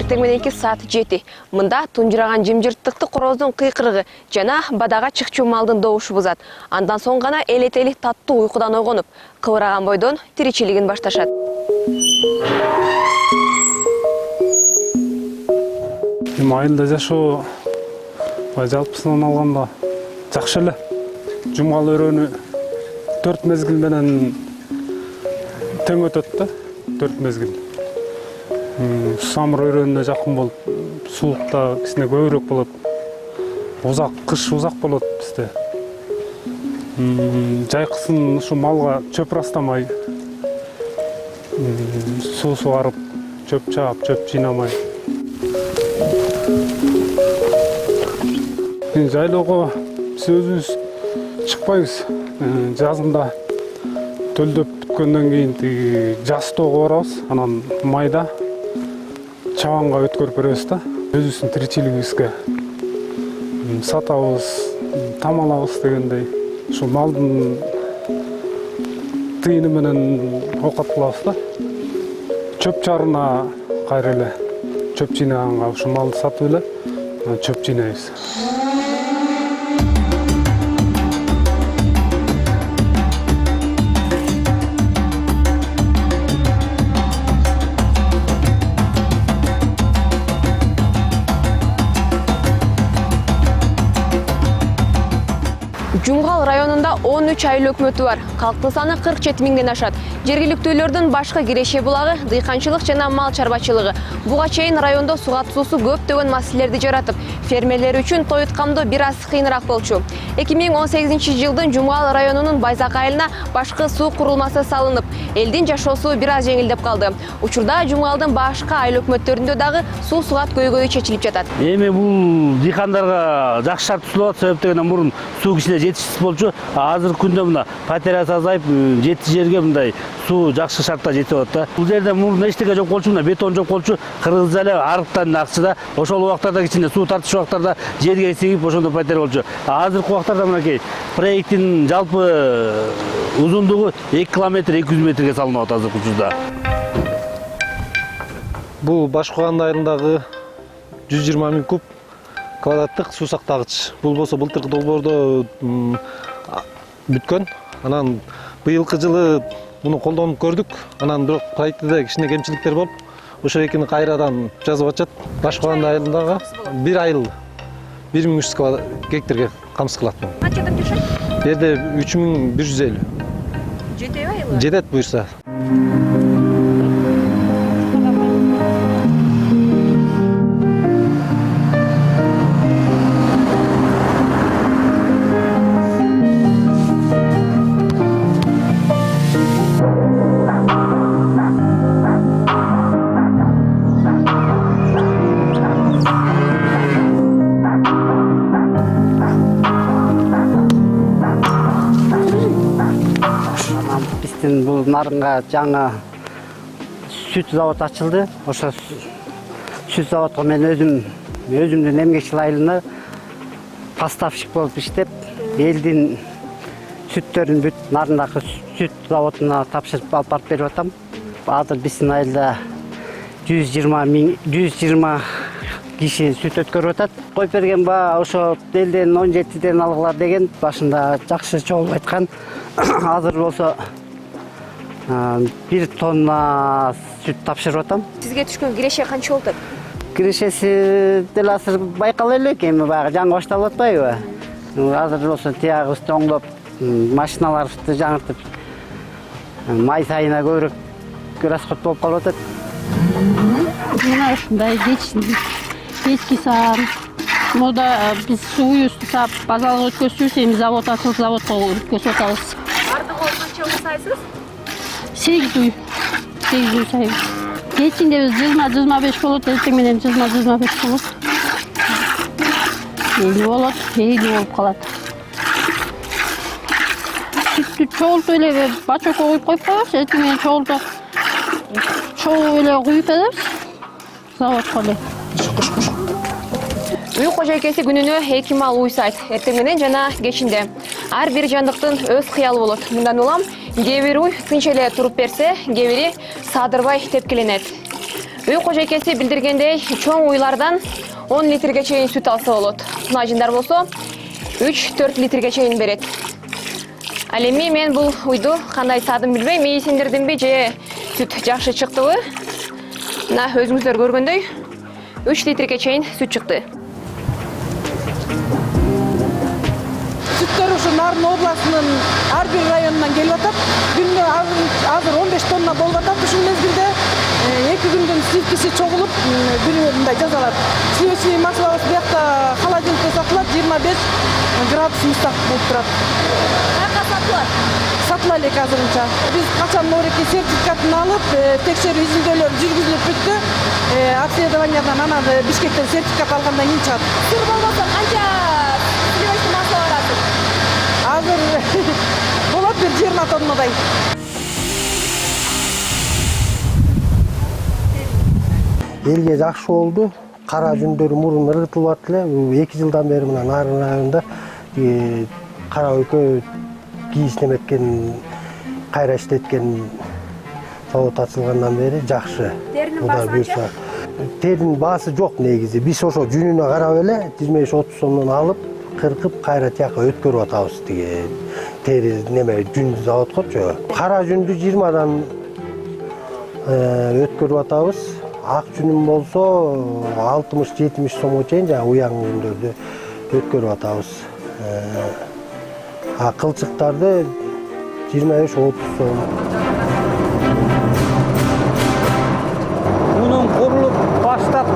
эртең мененки саат 7. Мында тунжураган жымжырттыкты короздун кыйкырыгы жана бадага чыкчу малдын добушу бузат. Андан соң гана элетели таттуу уйкудан ойгонуп, кыбыраган бойдон тиричилигин башташат. Айылда жашоо жалпысынан алганда жакшы эле. Жумгал өрөөнү 4 мезгил менен тең өтөт да, 4 мезгил. Самыр өрөөнүнө жакын болуп, суулукта кичине көбүрөөк болот. Кыш узак болот бизде. Жайкысын ушу малга чөп ырастамай, суу сугарып, чөп чаап, чөп жыйнамай. Жайлоого биз өзүбүз чыкпайбыз. Жазында төлдөп бүткөндөн кийин жастоого барабыз, анан майда чабанга өткөрүп беребиз да. Өзүбүздүн тиричилигибизге сатабыз, тамалабыз дегендей. Ушу малдын тыйыны менен оокат кылабыз да. Чөп чарына кайра эле чөп жыйнаганга ушу малды сатып эле чөп жыйнайбыз. Жумгал районунда 13 айыл өкмөтү бар. Калктын саны 47 миңден ашат. Жергиликтүүлөрдүн башкы киреше булагы дыйканчылык жана мал чарбачылыгы. Буга чейин райондо суу катышуусу көптөгөн маселелерди жаратып, фермерлер үчүн тоют камдоо бир аз кыйыныраак болчу. 2018-жылдын Жумгал районунун Байзак айылына башкы суу курулмасы салынып, элдин жашоосу бир аз жеңилдеп калды. Учурда Жумгалдын башка айыл өкмөттөрүндө дагы суу сугат көйгөйү чечилип жатат. Эми бул дыйкандарга жакшы шарт түзүлүп атат, себептен мурун суу кичине жетишсиз болчу. Азыркы күндө мына потерясы азайып, жети жерге мындай суу жакшы шартта жетип атат да. Бул жерде мурун эчтеке жок болчу, мына бетон жок болчу, кыргыз эле арыктан акчыда, ошол убактарда кичине суу тартыш убактарда жерге сигип ошондо патер болчу. Азыркы убактарда мынакей проекттин жалпы узундугу 2 километр 200 метрге салынып атат азыркы учурда. Бул Башкоған айылындагы 120 миң куб квадраттык суу сактагыч. Бул болсо былтыркы долбоордо бүткөн. Анан быйылкы жылы муну колдонуп көрдүк. Анан бирок проектте кичине кемчиликтер болуп, ошо экини кайрадан жазып атышат. Башкоған айылындагы бир айыл 1300 гектарга камсыз кылат. Канча адам жашайт? Бу жерде 3150. Жетеби айылы? Жетет буюрса. Бул нарынга жаңа сүт завод ачылды. Ошо сүт заводго мен өзүмдүн эмгекчил айылына поставщик болуп иштеп, элдин сүттөрүн бүт нарындагы сүт заводуна тапшырып алып барып берип атам. Азыр биздин айылда 120 киши сүт өткөрүп атат. Коюп берген ба ошо элден 17ден алгылар деген башында жакшы чогулуп айткан. Азыр болсо 1 тонна сүт тапшырып атам. Сизге түшкөн киреше канча болот? Кирешеси деле азыр байкала элек, эми баягы жаңы башталып атпайбы? Азыр болсо тиягыбызды оңдоп, машиналарыбызды жаңыртып, май сайына көбүрөөк расход болуп калып атат. Мына ушундай кечки саат. Мода биз сууюбузду саап базалга өткөзүбүз, эми завод ачылып, заводко өткөзүп атабыз. Бардыгы канча үй сайсыз? 8 үй сайбыз. Кечинде биз 20-25 болот, эртең менен 20-25 болот. 50 болот, 50 болуп калат. Сүттү чогултуп эле бачокко куюп коюп коебуз, эртең менен чогуу эле куюп беребиз. Заводко эле. Үй кожойкеси күнүнө 2 мал уй сайт, эртең менен жана кечинде. Ар бир жандыктын өз кыялы болот. Мындан улам кээ бир уй тынч эле туруп берсе, кээ бири саадырбай тепкиленет. Үй кожойкеси билдиргендей, чоң уйлардан 10 литрге чейин сүт алса болот. Сунажындар болсо 3-4 литрге чейин берет. Ал эми мен бул уйду кандай саадым билбейм, ийсиндирдимби же сүт жакшы чыктыбы. Мына өзүңүздөр көргөндөй 3 литрге чейин сүт чыкты. Сүттөр ушу Нарын областынын ар бир районунан келип атат. Күнүнө азыр 15 тонна болуп атат. Ушул мезгилде 2 күндүн сливкиси чогулуп, мындай жазалат. Сливочный маслобыз биякта холодильникте сатылат, 25 градус мустак болуп турат. Каяка сатылат? Сатыла элек азырынча. Биз качан Нореки сертификатын алып, текшерүү изилдөөлөр жүргүзүлүп бүттү. Обследованиядан анан Бишкектен сертификат алгандан кийин чыгат. Сыр болбосо канча сливочный масло барат? Азыр болот бир 20 тоннадай. Элге жакшы болду. Кара жүндөр мурун ыргытылып атты эле. 2 жылдан бери мына Нарын районунда кара өйкө кийиз неметкен, кайра иштеткен завод ачылгандан бери жакшы. Теринин баасы канча? Теринин баасы жок негизи. Биз ошо жүнүнө карап эле 25-30 сомдон алып, кыркып кайра тияка өткөрүп атабыз тиги. Тери неме жүн заводкочу. Кара жүндү 20дан өткөрүп атабыз. Ак жүнүм болсо 60-70 сомго чейин жана уяң жүндөрдү өткөрүп атабыз. Кылчыктарды 25-30 сом. Bunun kurulup başlap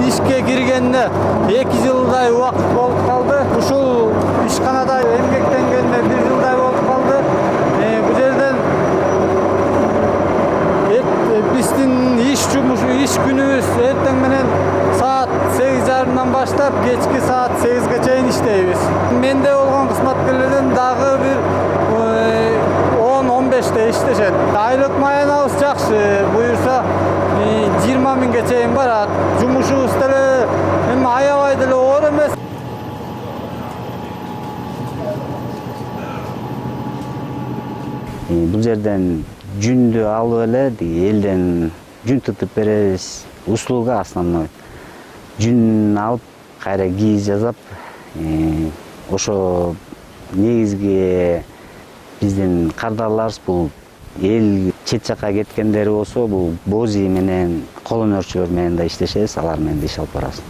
işe girgenine 2 yılday vakit bolup kaldı. Uşul işkanada emgektengenine 1 yılday bolup kaldı. Bu yerden bizden iş günümüz erten menen saat 8:30'dan başlap geçki saat 8'ge çeyin işteybiz. Mende olgan kısmatkerlerden dağı bir 10-15'te işleşet. Aylık mayanabız jakşı buyursa 20 000'ge çeyin barat. Jumuşubuz dele hem ayabay dele oor emes. Бул жерден жүндү алып эле элден жүн тытып беребиз. Услуга основной. Жүн алып кайра кийиз жасап, ошо негизги биздин кардарларыбыз бул эл чет жакка кеткендер болсо, бул бози менен кол өнөрчүлөр менен да иштешебиз, алар менен да иш алып барабыз.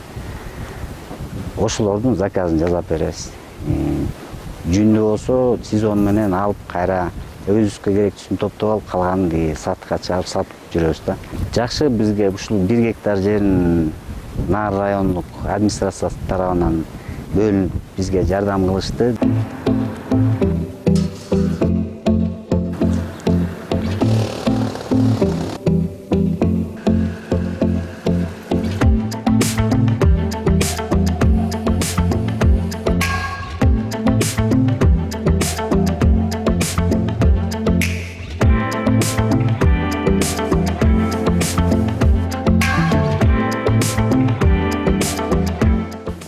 Ошолордун заказын жасап беребиз. Жүндү болсо сезон менен алып кайра өзүбүзгө керектүүсүн топтоп алып калганын сатыкка чыгарып сатып жүрөбүз да. Жакшы, бизге ушул 1 гектар жерин Нарын райондук администрациясы тарабынан бөлүнүп бизге жардам кылышты.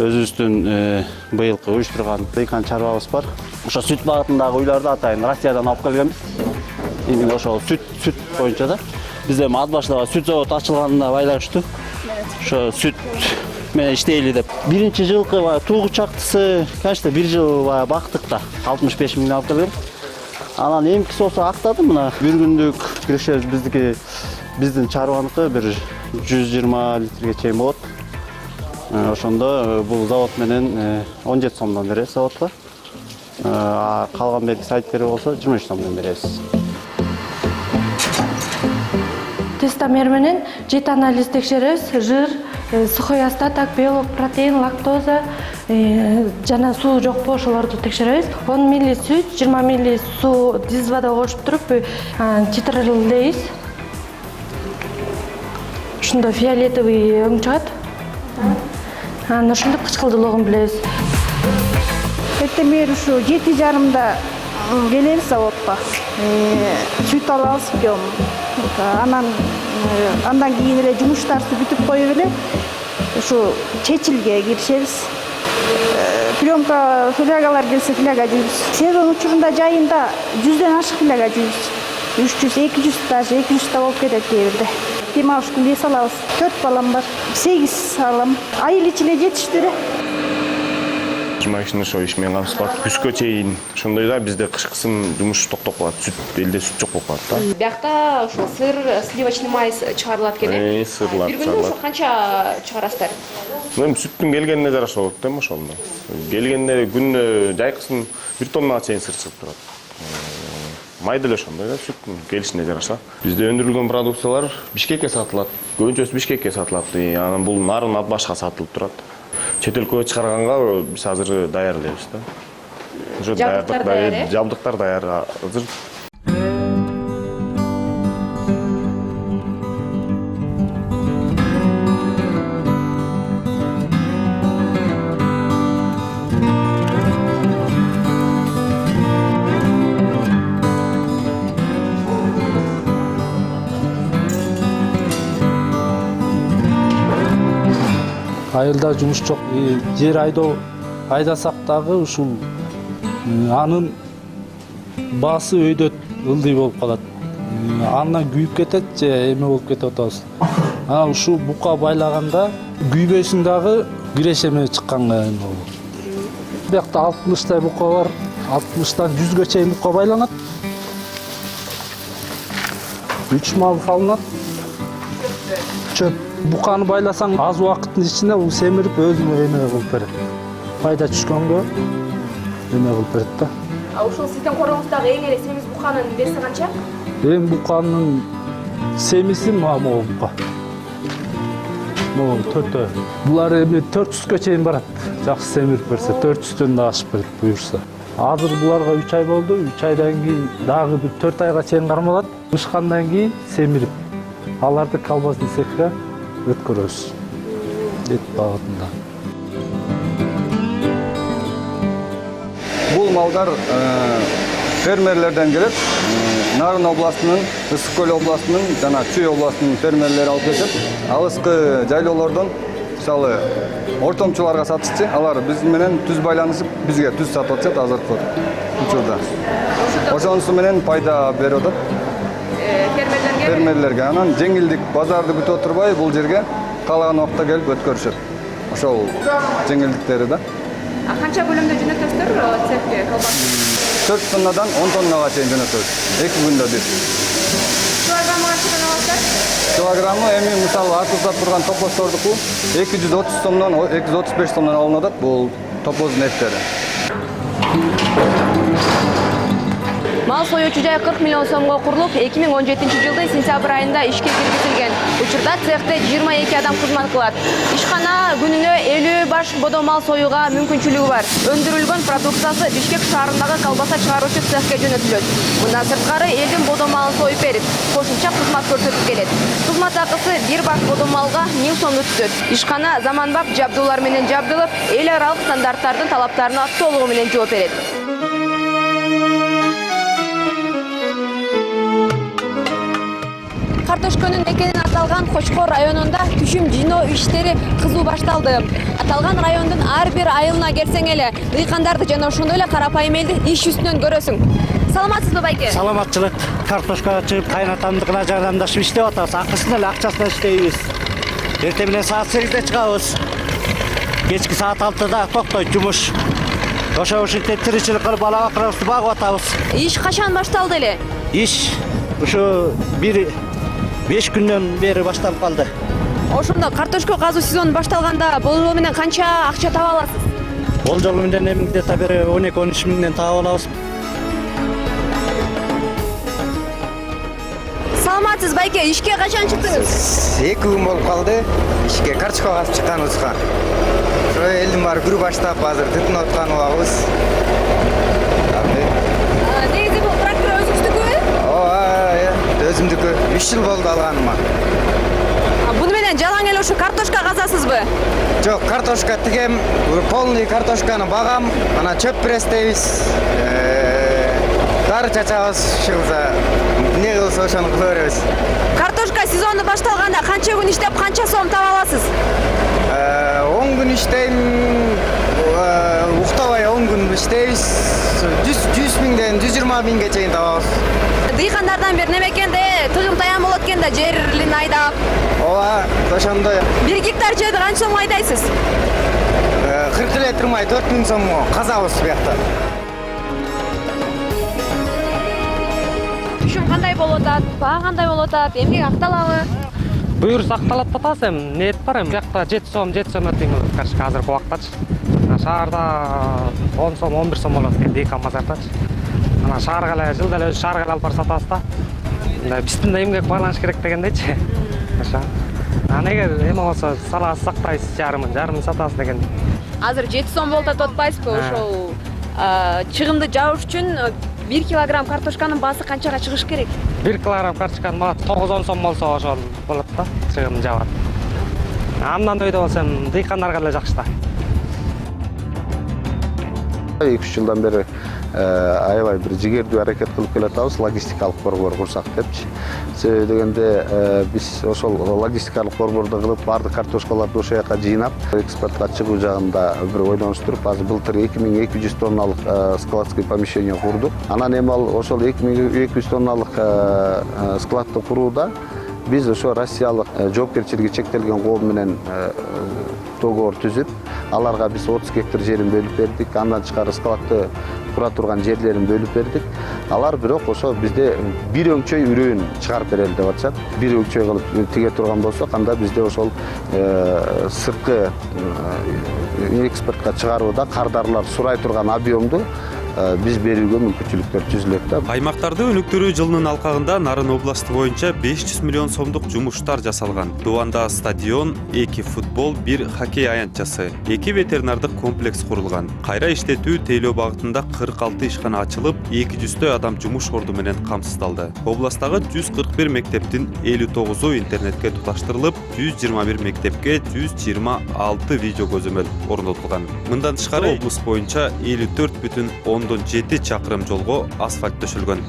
Өзүбүздүн быйылкы уюштурган дыйкан чарбабыз бар. Ошо сүт багытындагы уйларды атайын Россиядан алып келгенбиз. Эми ошо сүт боюнча да. Бизде ат башында сүт завод ачылганына байланыштуу. Ошо сүт менен иштейли деп. Биринчи жылкы туугу чактысы, конечно, 1 жыл бактык да 65 000 алып келгем. Анан эмкиси болсо актады мына. Бир күндүк киреше биздин чарбаныкы бир 120 литрге чейин болот. Ошондо бул завод менен 17 сомдон беребиз заводко. Калган берки сайттери болсо 23 сомдон беребиз. Тестомер менен жет анализ текшеребиз. Жир, сухой остаток, белок, протеин, лактоза жана суу жокпу ошолорду текшеребиз. 10 мл сүт, 20 мл суу дизвада кошуп туруп титрлейбиз. Ушунда фиолетовый өң чыгат. Анан ошондо кычкылдуулугун билебиз. Эртең менен ушу 7:30-да келебиз заводко. Сүт алабыз пиом. Андан кийин эле жумуштарды бүтүп коюп эле ушу чечилге киришебиз. Приемка флягалар келсе фляга жүйбүз. Сезон учурунда жайында 100ден ашык фляга жүйбүз. 300, 200 даже 200 да болуп кетет кээ бирде. демалышкы бес алабыз. 4 балам бар. 8 алам. Айыл ичине жетиштири. Машина ошо иш менен камсыз калат. Күзгө чейин ошондой да бизде кышкысын жумуш токтоп калат. Сүт элде сүт жок болуп калат да. Биякта ошо сыр, сливочный майс чыгарылат экен. Сырлар Бир күндө ошо канча чыгарасыздар? Эми сүттүн келгенине жараша болот да ошондо. Келгенде күнүнө жайкысын 1 тоннага чейин сыр чыгып турат. Май деле ошондой да сүттүн келишине жараша. Бизде өндүрүлгөн продукциялар Бишкекке сатылат. Көбүнчөсү Бишкекке сатылат. Анан бул нарын ат башка сатылып турат. Чет өлкөгө чыгарганга биз азыр даярдайбыз да. Уже жабдыктар даяр азыр. Айылда жумуш жок. Жер айдасак дагы ушул анын баасы өйдөт ылдый болуп калат. Андан күйүп кетет же эме болуп кетип атабыз. Анан ушул бука байлаганда күйбөсүн дагы кирешеме чыкканга эме болот. Биякта 60 бука бар. 60-тан 100гө чейин бука байланат. 3 мал салынат. Чөп буканы байласаң аз убакыттын ичинде бул семирип өзүнө эме кылып берет. Пайда түшкөнгө эме кылып берет да. Ушул сиздин короңуздагы эң эле семиз буканын веси канча? Эң буканын семиси могу бука. Могу 4. Булар эми 400гө чейин барат. Жакшы семирип берсе 400дөн да ашып берет буюрса. Азыр буларга 3 ай болду. 3 айдан кийин дагы бир 4 айга чейин кармалат. Бышкандан кийин семирип аларды колбасный цехке өткөрөбүз. Эт багытында. Бул малдар фермерлерден келет. Нарын областынын, Ысык көл областынын жана Чүй областынын фермерлери алып келет. Алыскы жайлоолордон мисалы ортомчуларга сатышчы, алар биз менен түз байланышып, бизге түз сатып атышат азыркы учурда. Ошонусу менен пайда берип атат. Фермерлерге анан жеңилдик базарды күтүп отурбай бул жерге каалаган убакта келип өткөрүшөт. Ошол жеңилдиктери да. Канча бөлүмдө жөнөтөсүздөр цехке колбасын? 4 тоннадан 10 тоннага чейин жөнөтөбүз. 2 күндө бир. Килограммы канчадан аласыздар? Килограммы эми мисалы артыбызда турган топоздордуку 230 сомдон 235 сомдон алынат атат. Бул топоздун эттери. Мал союучу жай 40 миллион сомго курулуп, 2017-жылдын сентябрь айында ишке киргизилген. Учурда цехте 22 адам кызмат кылат. Ишкана күнүнө 50 баш бодо мал союуга мүмкүнчүлүгү бар. Өндүрүлгөн продукциясы Бишкек шаарындагы колбаса чыгаруучу цехке жөнөтүлөт. Мындан сырткары элдин бодо малын союп берип, кошумча кызмат көрсөтүп келет. Кызмат акысы 1 баш бодо малга 1000 сомду түзөт. Ишкана заманбап жабдуулар менен жабдылып, эл аралык стандарттардын талаптарына толугу менен жооп берет. Картошконун экенин аталган Кочкор районунда түшүм жыйноо иштери кызуу башталды. Аталган райондун ар бир айылына келсең эле дыйкандарды жана ошондой эле карапайым элди иш үстүнөн көрөсүң. Саламатсызбы байке? Саламатчылык. Картошкага чыгып кайнатамдыкына жардамдашып иштеп атабыз. Акысын эле акчасына иштейбиз. Эртең менен саат 8де чыгабыз. Кечки саат 6да токтойт жумуш. Ошо-ошентип тиричилик кылып бала бакырыбызды багып атабыз. Иш качан башталды эле? Иш ушу 5 күндөн бери башталып калды. Ошондо картошка казуу сезону башталганда болжол менен канча акча таба аласыз? Болжол менен эми где-то бир 12-13 миңден таап алабыз. Саламатсыз байке, ишке качан чыктыңыз? 2 күн болуп калды. Ишке картошка касып чыкканыбызга. Ошо элдин баары күрү баштап азыр түтүн аткан убагыбыз. Негизи бул трактор өзүңүздүкүбү? Өзүмдүкү 3 жыл болду алганыма. Буну менен жалаң эле ушу картошка казасызбы? Жок, картошка тигем, полный картошканы багам, анан чөп пресстейбиз. Дары чачабыз, чыгылса, эмне кылса ошону кыла беребиз. Картошка сезону башталганда канча күн иштеп, канча сом таба аласыз? 10 күн иштейм, уктабай 10 күн иштейбиз. 100 миңден 120 миңге чейин табабыз. Дыйкандардан бир неме экенде тыгым таян болот экен да жерлин айдап. Ооба, ошондой. 1 гектар жерди канча сомго айдайсыз? 40 эле турмай 4000 сомго казабыз буякта. Түшүм кандай болуп атат? Баа кандай болуп атат? Эмгек акталабы? Буюрса сакталат атат эми нет бар эми. Буякта 7 сом теңге каршы азыркы убактачы. Шаарда 10 сом 11 сом болот экен декан базардачы. Ана шаарга эле жылда эле шаарга алып барып сатабыз да. Мындай биздин да эмгек байланыш керек дегендейчи. Ошо. Ана эгер эме болсо салаа сактайсыз жарымын сатасыз деген. Азыр 7 сом болуп атат атпайсызбы? Ошол чыгымды жабыш үчүн 1 килограмм картошканын баасы канчага чыгыш керек? 1 килограмм картошканын баасы 9-10 сом болсо ошол болот да, чыгым жабат. Андан өйдө болсо эми дыйкандарга эле жакшы да. 2-3 жылдан бери аябай бир жигердүү аракет кылып келатабыз, логистикалык борбор курсак депчи. Себеби дегенде биз ошол логистикалык борборду кылып баардык картошкаларды ошол жака жыйнап, экспортко чыгуу жагында бир ойлонуштуруп, азыр былтыр 2200 тонналык складское помещение курдук. Анан эми ал ошол 2200 тонналык складты курууда биз ошо Россиялык жоопкерчилиги чектелген коом менен договор түзүп, аларга биз 30 гектар жерин бөлүп бердик. Андан тышкары складты кура турган жерлерин бөлүп бердик. Алар бирок ошо бизде бир өңчөй үрөөн чыгарып берели деп атышат. Бир өңчөй кылып тиге турган болсок, анда бизде ошол сырткы экспортко чыгарууда кардарлар сурай турган объемду биз берүүгө мүмкүнчүлүктөр түзүлөт да. Аймактарды өнүктүрүү жылынын алкагында Нарын областы боюнча 500 миллион сомдук жумуштар жасалган. Дубанда стадион, 2 футбол, 1 хоккей аянтчасы, 2 ветеринардык комплекс курулган. Кайра иштетүү тейлөө багытында 46 ишкана ачылып, 200 адам жумуш орду менен камсыздалды. Областагы 141 мектептин 59-у интернетке туташтырылып, 121 мектепке 126 видео көзөмөл орнотулган. Мындан тышкары облус боюнча 54,7 чакырым жолго асфальт төшөлгөн.